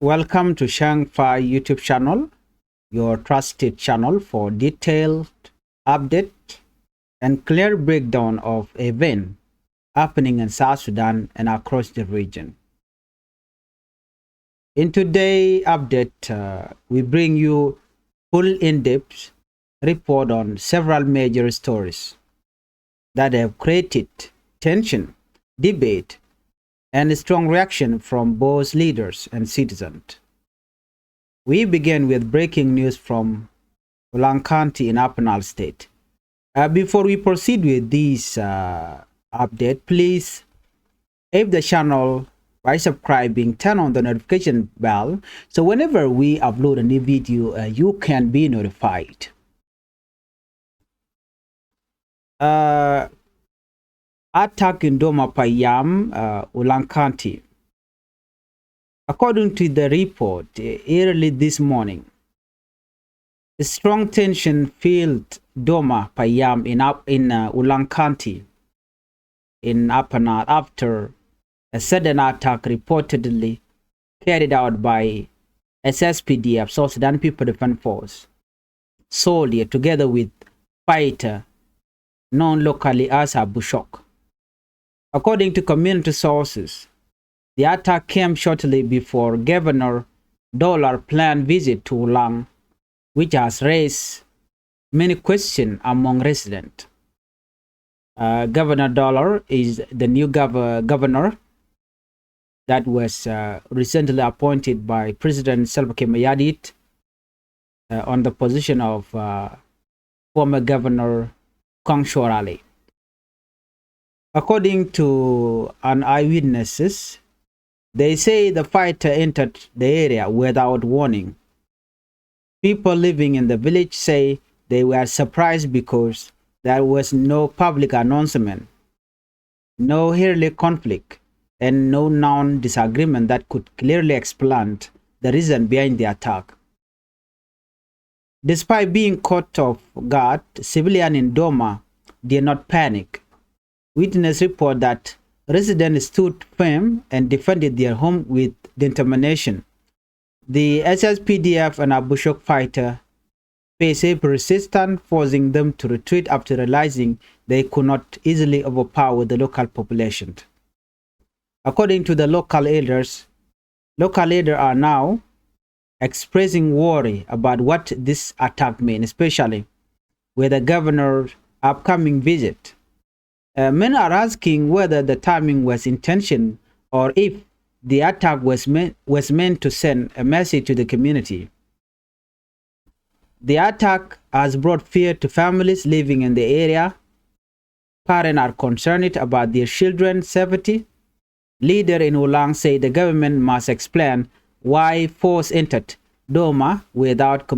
Welcome to Changfied YouTube channel, your trusted channel for detailed update and clear breakdown of events happening in South Sudan and across the region. In today's update, we bring you full in-depth report on several major stories that have created tension, debate, and a strong reaction from both leaders and citizens. We begin with breaking news from Ulang County in Upper State. Before we proceed with this update, please, if the channel, by subscribing, turn on the notification bell so whenever we upload a new video, you can be notified. Attack in Doma, Payam, Ulang County. According to the report, early this morning, a strong tension filled Doma, Payam in Ulang County in Upper North after a sudden attack reportedly carried out by SPDF, South Sudan People Defense Force, soldier together with fighter known locally as Bushok. According to community sources, the attack came shortly before Governor Dollar's planned visit to Ulang, which has raised many questions among residents. Governor Dollar is the new governor that was recently appointed by President Salva Kiir Mayardit on the position of former Governor Changfied. According to an eyewitnesses, they say the fighter entered the area without warning. People living in the village say they were surprised because there was no public announcement, no early conflict, and no known disagreement that could clearly explain the reason behind the attack. Despite being caught off guard, civilians in Doma did not panic. Witnesses report that residents stood firm and defended their home with determination. The SSPDF and Bushok fighter faced a resistance, forcing them to retreat after realizing they could not easily overpower the local population. According to the local leaders are now expressing worry about what this attack means, especially with the governor's upcoming visit. Many are asking whether the timing was intentional or if the attack was meant to send a message to the community. The attack has brought fear to families living in the area. Parents are concerned about their children's safety. Leaders in Ulang say the government must explain why force entered Doma without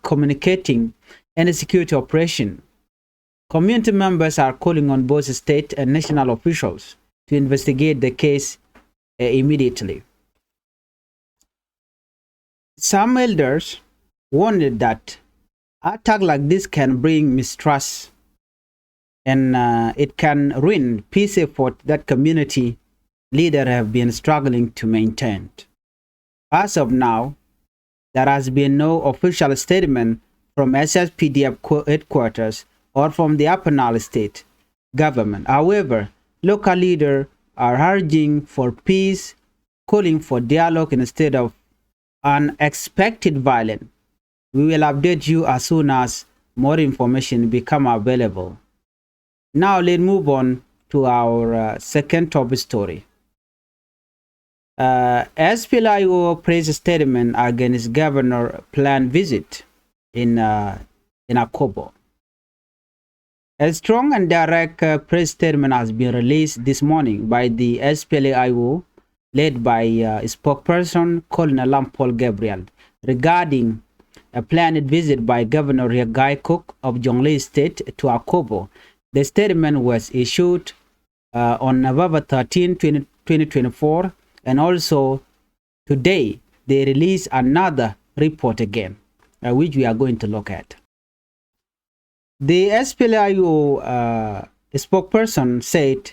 communicating any security operation. Community members are calling on both state and national officials to investigate the case immediately. Some elders warned that attacks like this can bring mistrust and it can ruin peace effort that community leaders have been struggling to maintain. As of now, there has been no official statement from SSPDF headquarters or from the Upper Nile state government. However, local leaders are urging for peace, calling for dialogue instead of unexpected violence. We will update you as soon as more information becomes available. Now let's move on to our second top story. SPLA praised a statement against Governor planned visit in Akobo. A strong and direct press statement has been released this morning by the SPLA led by spokesperson Colonel Paul Gabriel regarding a planned visit by Governor Riek Cook of Jonglei State to Akobo. The statement was issued on November 13, 2024, and also today they released another report again, which we are going to look at. The SPLA spokesperson said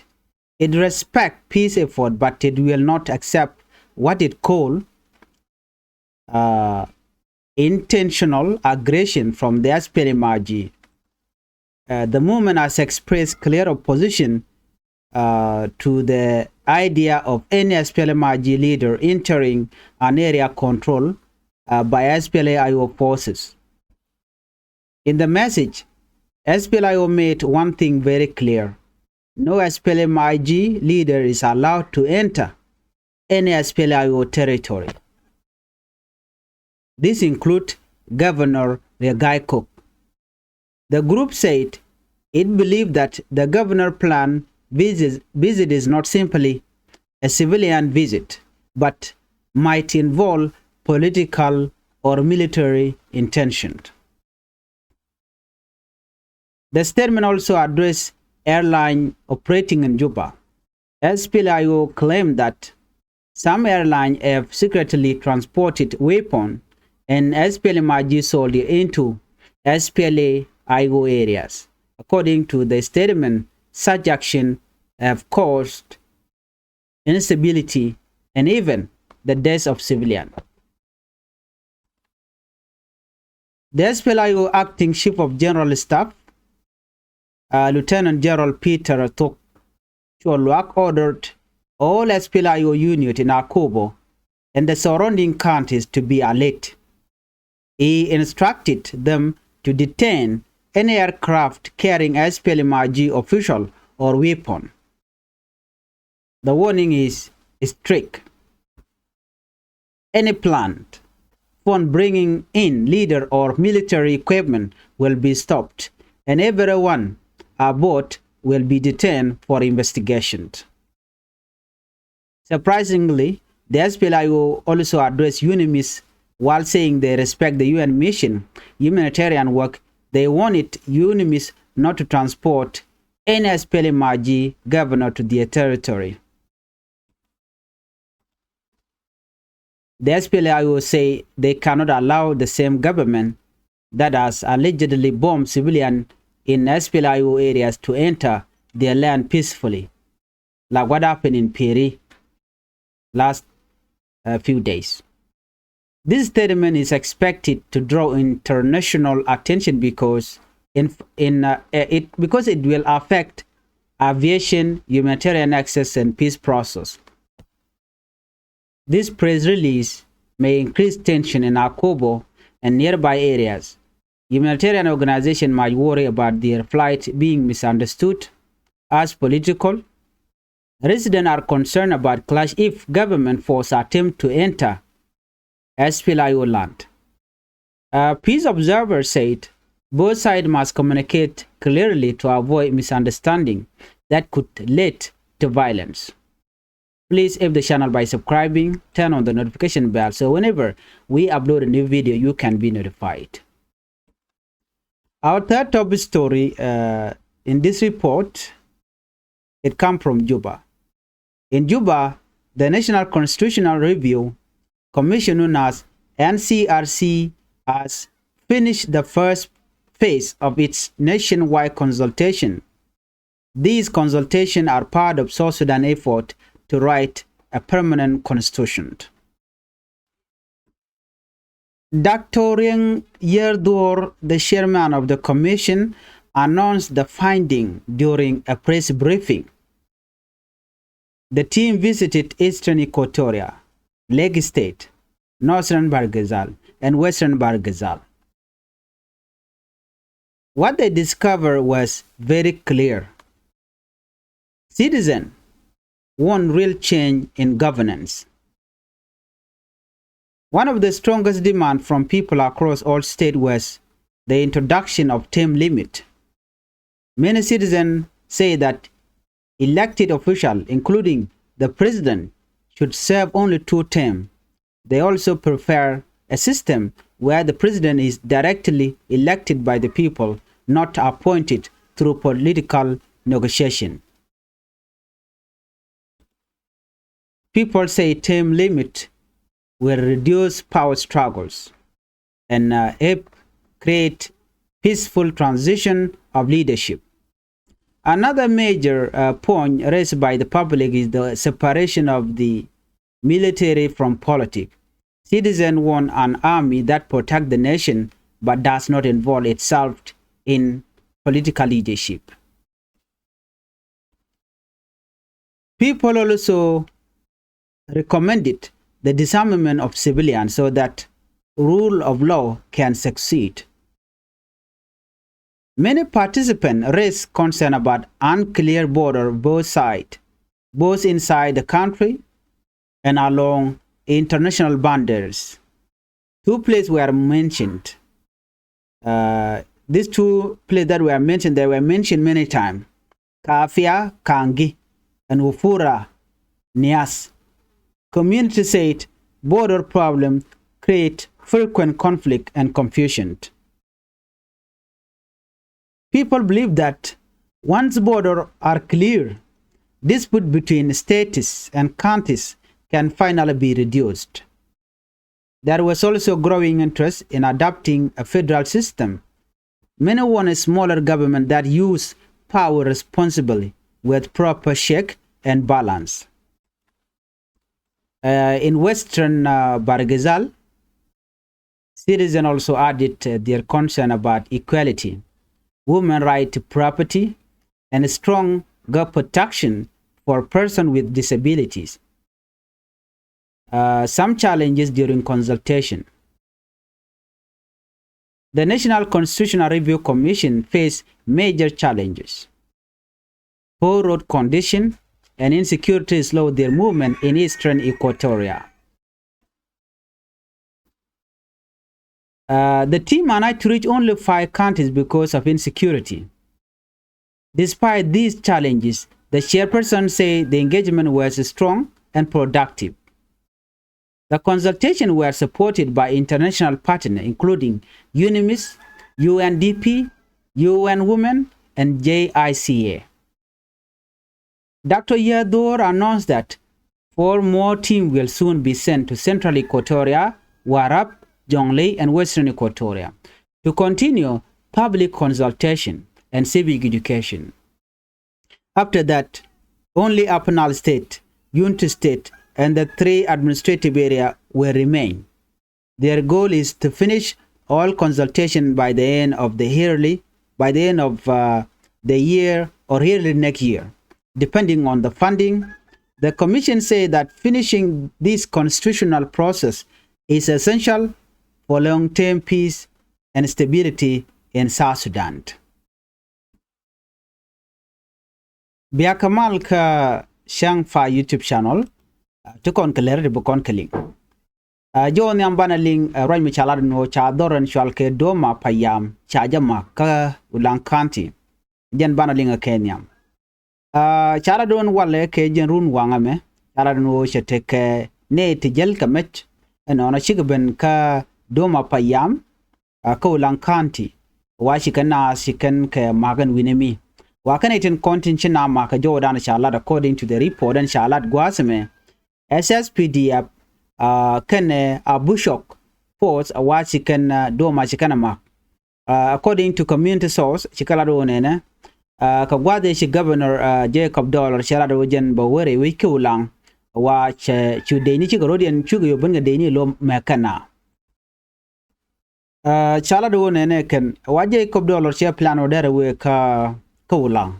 it respects peace effort, but it will not accept what it called intentional aggression from the SPLA. The movement has expressed clear opposition to the idea of any SPLA leader entering an area controlled by SPLA-IO forces. In the message, SPLA-IO made one thing very clear: no SPLA-IG leader is allowed to enter any SPLA-IO territory. This includes Governor Regai Cook. The group said it believed that the governor planned visit is not simply a civilian visit, but might involve political or military intention. The statement also addressed airline operating in Juba. SPLA-IO claimed that some airlines have secretly transported weapons and SPLA-IG sold it into SPLA-IO areas. According to the statement, such action have caused instability and even the deaths of civilians. The SPLA-IO acting chief of general staff, Lieutenant General Peter Cholwak, ordered all SPLA-IO units in Akobo and the surrounding counties to be alert. He instructed them to detain any aircraft carrying SPLA-IG official or weapon. The warning is strict. Any planned phone bringing in leader or military equipment will be stopped, and everyone aboard will be detained for investigation. Surprisingly, the SPLA-IO also addressed UNIMIS while saying they respect the UN mission, humanitarian work. They wanted UNIMIS not to transport any SPLA-IG governor to their territory. The SPLA-IO say they cannot allow the same government that has allegedly bombed civilians in SPLA-IO areas to enter their land peacefully, like what happened in Peri last few days. This statement is expected to draw international attention because it will affect aviation, humanitarian access, and peace process. This press release may increase tension in Akobo and nearby areas. Humanitarian organizations might worry about their flight being misunderstood as political. Residents are concerned about clash if government force attempt to enter SPLA-IO land. Peace observers said both sides must communicate clearly to avoid misunderstanding that could lead to violence. Please help the channel by subscribing, turn on the notification bell so whenever we upload a new video, you can be notified. Our third top story in this report, it comes from Juba. In Juba, the National Constitutional Review Commission, known as NCRC, has finished the first phase of its nationwide consultation. These consultations are part of South Sudan effort to write a permanent constitution. Dr. Rieng Yerdor, the chairman of the commission, announced the finding during a press briefing. The team visited Eastern Equatoria, Lake State, Northern Barghazal, and Western Barghazal. What they discovered was very clear. Citizens want real change in governance. One of the strongest demands from people across all states was the introduction of term limit. Many citizens say that elected officials, including the president, should serve only 2 terms. They also prefer a system where the president is directly elected by the people, not appointed through political negotiation. People say term limit will reduce power struggles and help create peaceful transition of leadership. Another major point raised by the public is the separation of the military from politics. Citizens want an army that protects the nation but does not involve itself in political leadership. People also recommended the disarmament of civilians so that rule of law can succeed. Many participants raised concern about unclear border both inside the country and along international boundaries. Two places were mentioned. These two places that were mentioned, they were mentioned many times. Kafia, Kangi, and Ufura, Nias. Community said border problems create frequent conflict and confusion. People believe that once borders are clear, dispute between states and counties can finally be reduced. There was also growing interest in adopting a federal system. Many want a smaller government that uses power responsibly with proper check and balance. In Western Barghazal, citizens also added their concern about equality, women's right to property, and strong protection for persons with disabilities. Some challenges during consultation. The National Constitutional Review Commission faced major challenges. Poor road condition and insecurity slowed their movement in eastern Equatoria. The team managed to reach only 5 counties because of insecurity. Despite these challenges, the chairperson said the engagement was strong and productive. The consultations were supported by international partners including UNIMIS, UNDP, UN Women, and JICA. Dr. Yador announced that 4 more teams will soon be sent to Central Equatoria, Warab, Jonglei, and Western Equatoria to continue public consultation and civic education. After that, only Upper Nile State, Unity State, and the 3 administrative areas will remain. Their goal is to finish all consultation by the end of the year or early next year, depending on the funding. The Commission said that finishing this constitutional process is essential for long-term peace and stability in South Sudan. Biakamal ka Changfied YouTube channel to conclude the concluding. Jo ni ambana ling Roy Michalad no cha doran shalke Doma Payam cha jama ka Ulang County jen bana ling Kenya. Chala don wale ke jen run wangame chala no chete ke ne tijel kamech eno na chigben ka Doma Payam ka Ulang County wa shikan ke magan winemi wa kan itin content na ma ka jodan shalad according to the report and shalad gwaseme SSPDF can Bushok force a what chicken Doma chikanama. According to community source, Chikalado Nene, Kagwade shi Governor Jacob Dollar Sharado Jen Bawere Wiki Ulang, watch Chudeni Chigarodian Chugu Bunga Deni Lo Makana. Chalado Nene can what Jacob Dollar share plan or there we ka Ulang.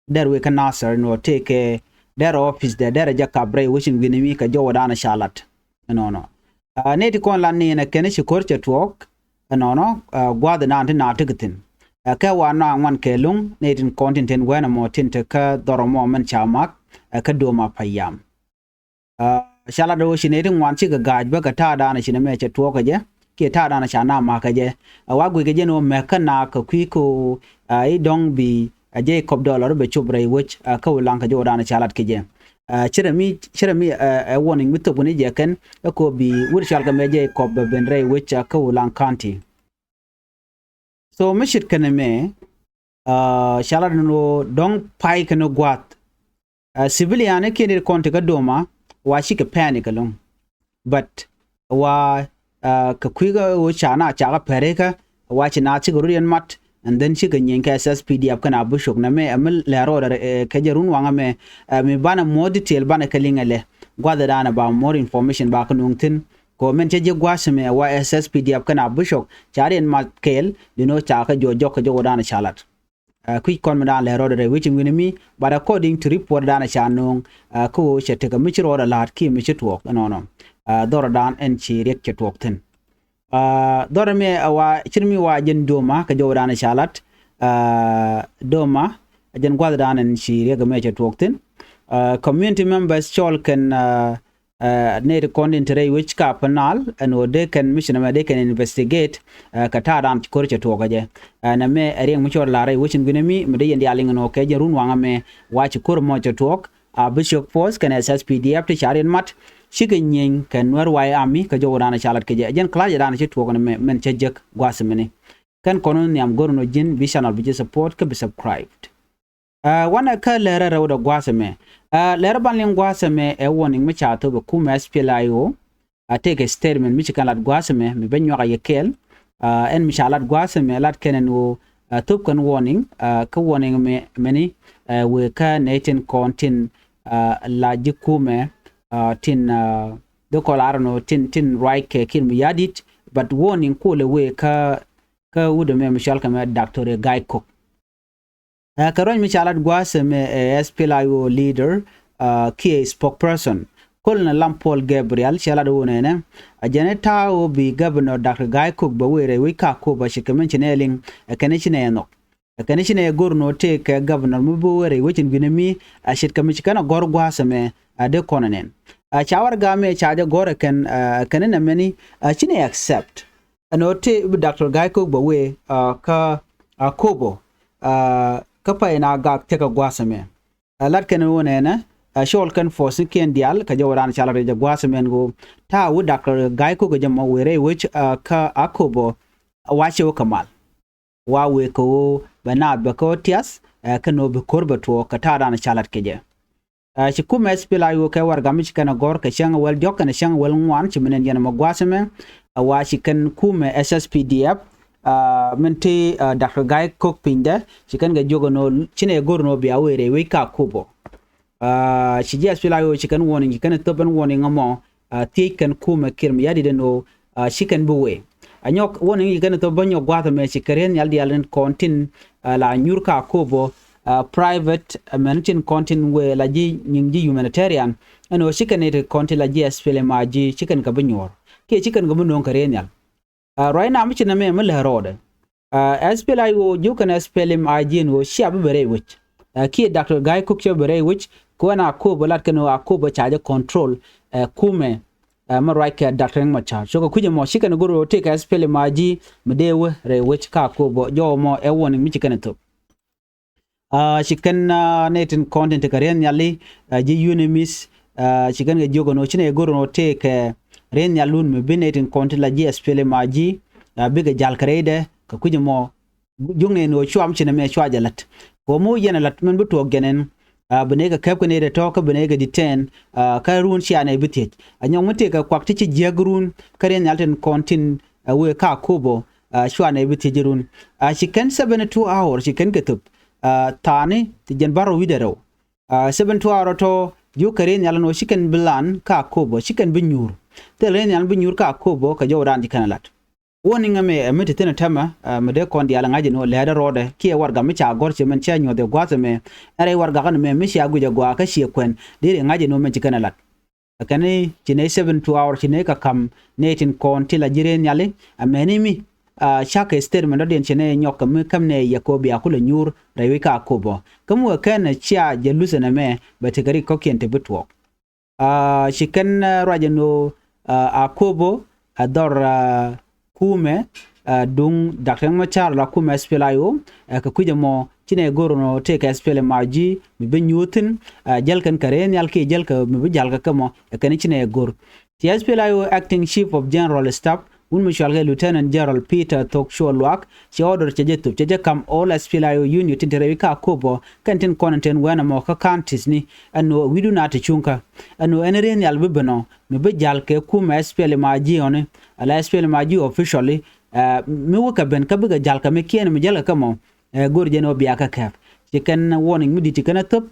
There we can answer no take their office there Jackabre wishing Winimika Jowadana Charlotte. No. Nati kon lan ni na kene shi korche tuok no gwada na na tigitin ka wa na wan ke lung netin content en wena mo tinte ka doromo man chamak ka Doma Payam shala do shi netin wan chi ga gaj ba ka ta da na shi na me che tuok je ke ta da na sha na ma ka je wa gwi ge no me ka na ka kwi ko ai dong bi Jacob Dollar be chubre which ka ulang ka joda na chalat ke je Chirami a warning with the Bunijakan, a cobi, which shall come Jacob Benray, which are Ulang County. So, Mishit Kaname, Shaladano, Dong Pike and Guat. Civilian can contact a Doma, why she can panic alone. But, why Kaquiga, which are not Chaga Pereka, watching Artigorian Mat. And then she can yank SSPD up can abushok na me amel laro kajerun wangame me bana more detail bana kalingale gwada dana about more information ba kanungtin ko men che je gwasme wa SSPDF kana bushok charen makel cha ka jo ka dana chalat quick kon madan le rodere which ngini mi but according to report dana chanong ko chete ka michro da lat ki michitwok no dora dan en chi rek chetwok ten dora me wa chirmi wa jen Doma ka jo dana chalat Doma jen gwad dan en chi rek me chetwok ten community members chol can need content ray which ka panal and they can mission they can investigate kataran korche togaje na me ariang muchor la ray which ngune mi mede yendi aling no ke jarun wanga me watch kur mo tok bishop force can SSPDF to charin mat shigenyen kan war wai ami ka jogana chalat ke jen klaje dan che tok me men chejek gwasmene kan konon nyam gorno jin visional bi support ka be subscribed wana ka lera rawda gwasme lera banling gwasme e warning mi chato be kuma SPLA take a statement mi chikalat gwasme mi benyo ga yekel en mi chalat gwasme lat kenen wo top kan warning ka warning me many we ka netin contin la jikume tin do kolarno tin right ke kin mi yadit but warning ko le we ka wude me mi shal ka Dr. Guy Cook karon mi chalat gwasme SPLA leader key spokesperson kolna Lampol Gabriel chalado wonene ajaneta o bi governor Dr. Guy Cook ba were we ka ko ba shikemen chineling kanechine no kanechine gorno te ke governor mu bo were wechin binemi ashit kamichikana gor gwasme de konanen chawar game chaje gore kanena many chine accept anote Dr. Guy Cook ba we ka Akobo kapa ina ga teka gwasame lat kan wonena shol kan force ken dial ka jawran chala reja gwasame go ta wu Dr. Guy Cook jama were which ka Akobo wache kamal wa we ko bana ba ko tias kano be korbato ka ta ran chalat keje shi kuma SPLA yo ka war gamish kana gor ka shang wel jok kana shang wel ngwan chimenen yana magwasame wa shi kan kuma SSPDF menti Dr. Guy Cook pinda chikan ga jogo no chine gorno bi awere we ka kubo shi jas pila yo chikan warning chikan toban warning amo tikan kuma kirm yadi deno chikan buwe anyok warning chikan to banyo gwata me chikaren yaldi yalen kontin la nyurka kubo private managing kontin we laji nyingi humanitarian ano chikan ne kontin laji SPLA maji chikan ka banyor ke chikan ga munon karen yal right now michina me mele rode SPLA wo jukan SPLM ajin wo shabu bere which ki Dr. Guy Cook shabu bere which ko na Akobo lat kano Akobo charge control kume right ka Dr. Ngmacha so ko kuje mo shika no goro take SPLM aji mdewe re which ka Akobo jo mo e warning michikana to shikan netin content karen yali ji unimis shikan ga jogo no chine goro no take ren yalun me benetin konti la SPLA maji biga jalkarede ka kuje mo jungne no chuam chine me chwa jalat ko mo yena lat men buto genen benega kep ko ne de to ka benega detain ka run shi ana bitet anyong mute ka kwakti ci jegrun karen yalten kontin we ka Akobo chwa na bitet run she can 72 hours she can get up tani ti jen baro widero 72 hours to yu karen yalno she can bilan ka Akobo she can binyur telen yan binyur ka Akobo ka jawran di kanalat warning me amete tena tama mede kon di ala ngaji no leda rode ki warga mi cha gorche men cha nyo de gwazame are warga kan me mi sha guja gwa ka shi kwen dire ngaji no men ci kanalat akane cine 72 hours cine ka kam netin kon tila jire nyale ameni mi shaka statement den cine nyok mi kam ne yakobi akula nyur rewi ka Akobo kamu kana cha jelusana me batigari kokente bitwo shikan rajano Akobo ador kume dung Dr. Machar la kume SPLA yo ka kuje mo cine gorono te ka SPLA maji mi benyutin jalkan karen yalke jalka mi jalka kamo kan cine gor ti SPLA yo acting chief of general staff un mishalge lieutenant general Peter Toksholwak she order cheje kam all SPLA yo unit intere ka Akobo kantin content wana mo ka counties ni ano we do not chunka ano eneren yalbebeno mi be jalke kuma SPLA maji one ala SPLA maji officially mi waka ben ka biga jalka me kien mi jalka kamo gorje no biaka kaf chicken warning mi diti kana top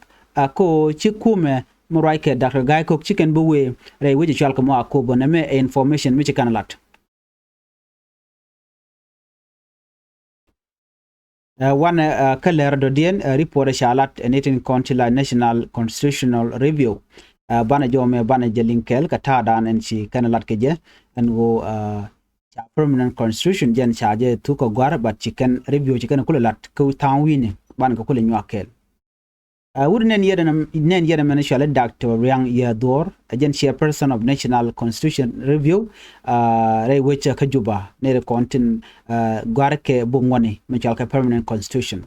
ko chikume murai ke Dr. Guy Cook chicken buwe re wiji chal kamo Akobo na me information mi chikan lat. One kaler do dien report shalat netin kontila national constitutional review bana jome bana jelinkel katada en chi kanalat keje and go permanent constitution jen charge tuko gwar but chicken review chicken kulalat ko town win ban ko kule nyakel wouldn't nen yeda management Dr. Yang Yador agent chairperson of national constitution review re which kajuba ne content gwar ke bungwani menchal ka permanent constitution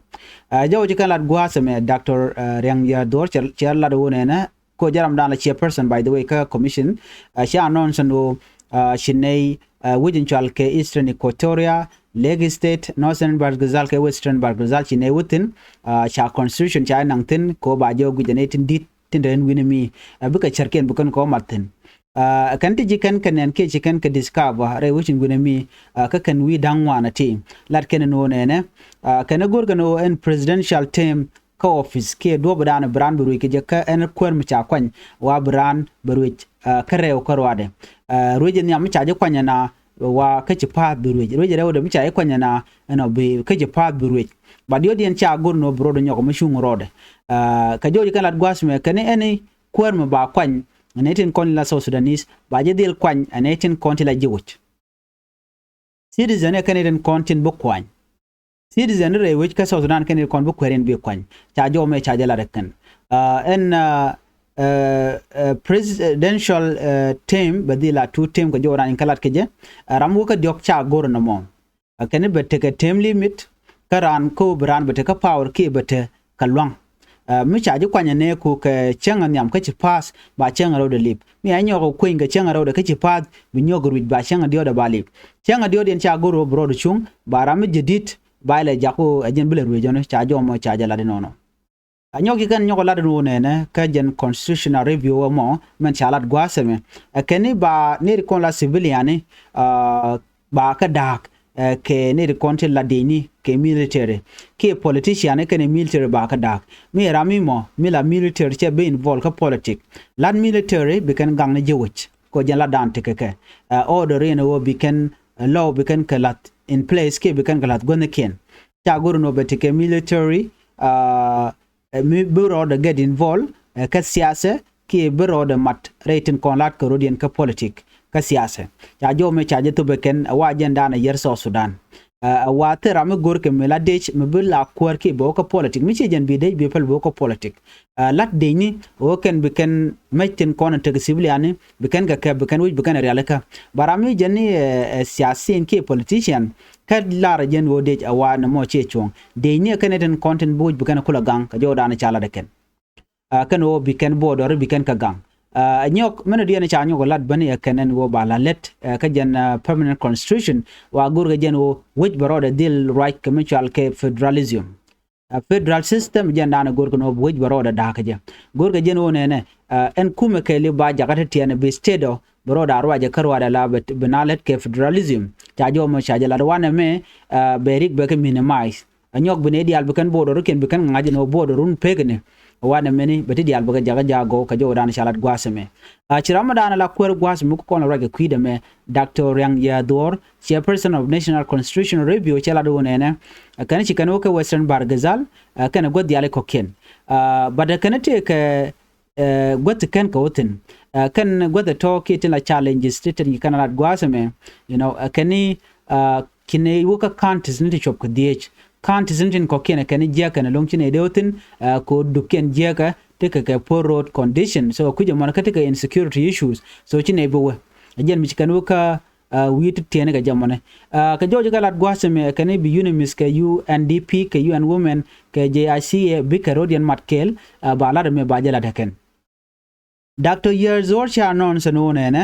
jaw jikalat gwasame Dr. Yang Yador chair la do ne ko jaram dan la chairperson by the way ka commission sha announce no shinay within chalke Eastern Equatoria, Lake State, Northern Bargazal ke Western Bargazal chinay within sha constitution cha nangtin ko ba jo gujenetin dit tinden winimi buka charken bukan ko martin kanti jikan kanen ke jikan ka discover re wichin winimi ka kan wi dangwa na team lat ken no ne kana gorgano en presidential team ka office ke do badana brand buru ke jaka en kwer mi cha kwan wa brand buru kare o karwade roje ni am cha je kwanya na wa ka ci pa buru roje rewo de mi cha kwanya na no be ka ci pa buru ba dio dien cha gorno bro do nyoko mashung rode ka joji kan lat gwasme kane eni kwer mi ba kwan netin kon la South Sudanese ba je del kwan netin kon la jiwuch citizen e kaneden kontin bo kwan citizen re which ka South Sudan kan kon bo kweren be kwan cha jo me cha jala rekan presidential team badila two team ko jora in kalat keje ramu ka diok cha gor no mo kan be te ka team limit karan ko bran be te ka power ke be te kalwang mi cha ji kwanya ne ko ka chenga nyam ka ci pass ba chenga ro de lip mi anyo ko kwin ga chenga ro de ka ci pass bi nyogo rit ba chenga dio da balip chenga dio den cha goro bro de chung baram jedit ba le jako ajen bele ru jono cha jo mo cha jala de nono anyoki kan nyoko lad no ne ka jen constitutional review mo men chalat gwaseme keni ba ne kon la civilian ba ka dak ke ne konti la deni ke military ke politician ke ne military ba ka dak mi rami mo mi la military che be involved ka politic lad military be kan gang ne jewich ko jen la dan te ke order in wo be kan law be kan kalat in place ke be kan kalat gonne ken ta guru no be te ke military mi buro da get involved ka siyasa ki buro da mat rating konlat ko rodien ka politik ka siyasa ya jo me chaje to beken wa agenda na yer South Sudan wa tera me gor ke me la dech me billa kwar ki bo ka politik mi che jen bi dej bi pel bo ka politik lat de ni o ken beken metin kon te sibiliani beken ka beken wi beken realaka barami jenni siyasin ki politician kad lara jen wo dej awa na mo che chong de ni kaneten content bo beken kula gang ka joda na chala de ken kan o beken bo do beken ka gang nyok mena dia na cha nyok lat bani kenen wo bala let ka jen permanent constitution wa gur ga jen wo which barode deal right commercial ke federalism federal system jen dana gur ko no which barode da ka jen gur ga jen wo ne en kuma ke li ba jagata tiene be stedo broda arwaje karwada la benalet ke federalism ta jo mo cha jala wana me berik be ke minimize anyok bene dial bekan bodo ken bekan ngaje no bodo run pegne wana meni beti dial baga jaga jago ka jo dan shalat gwaseme chirama dana la kwer gwasme ko kono rage kwide me Dr. Yang Yador chairperson of national constitutional review chala do nene kan ci kan ko Western Bargazal kan go dial ko ken bada kan te ke got kan ko tin kan go the talk it la challenges tin kan la gwaseme you know kani kine woka counties nti chop ko diech can't isn't ko kene kan jeka na longchine deotin ko duken jeka take a poor road condition so kuje mon ka take insecurity issues so chine bo ajen mi kan ka wit tiene ga jamone ka jojo galat gwaseme kan bi unimis ka UNDP ka UN women ka JIC bi ka rodian matkel ba la me ba jala taken Dr. Yerzor cha non sanone ne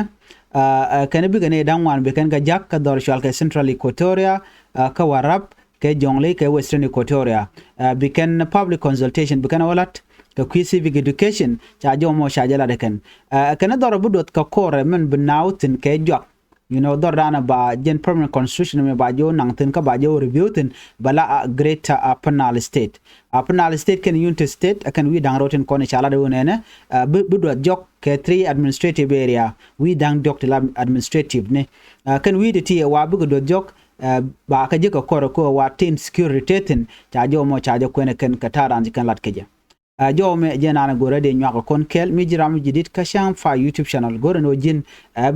kan bi gane danwan be kan ga jak ka dor shal ka Central Equatoria ka warap ke jongle ke Western Equatoria biken public consultation biken walat ka civic education cha jomo shajala deken kana dorobu dot ka kore men binautin ke jok you know dordana ba gen permanent constitution me ba jo nang tin ka ba jo review tin bala a greater penal state penal state can unit state can we dang roten kone chala de wonene bu do jok ke 3 administrative area we dang doctor administrative ne can we de ti wa bu do jok ba ka je ko ko wa tin security tin cha jo mo cha jo kone ken kataran kan lat keje jo me jenana gore de nyako kon kel mi jiram jidit ka Changfied YouTube channel gore no jin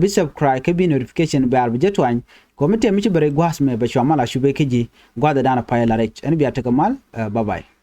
bi subscribe ke bi notification bar bi jetwan ko mete mi ci bare gwas me ba chwa mala shube keji gwada dana payela rek en biya ta kamal bye bye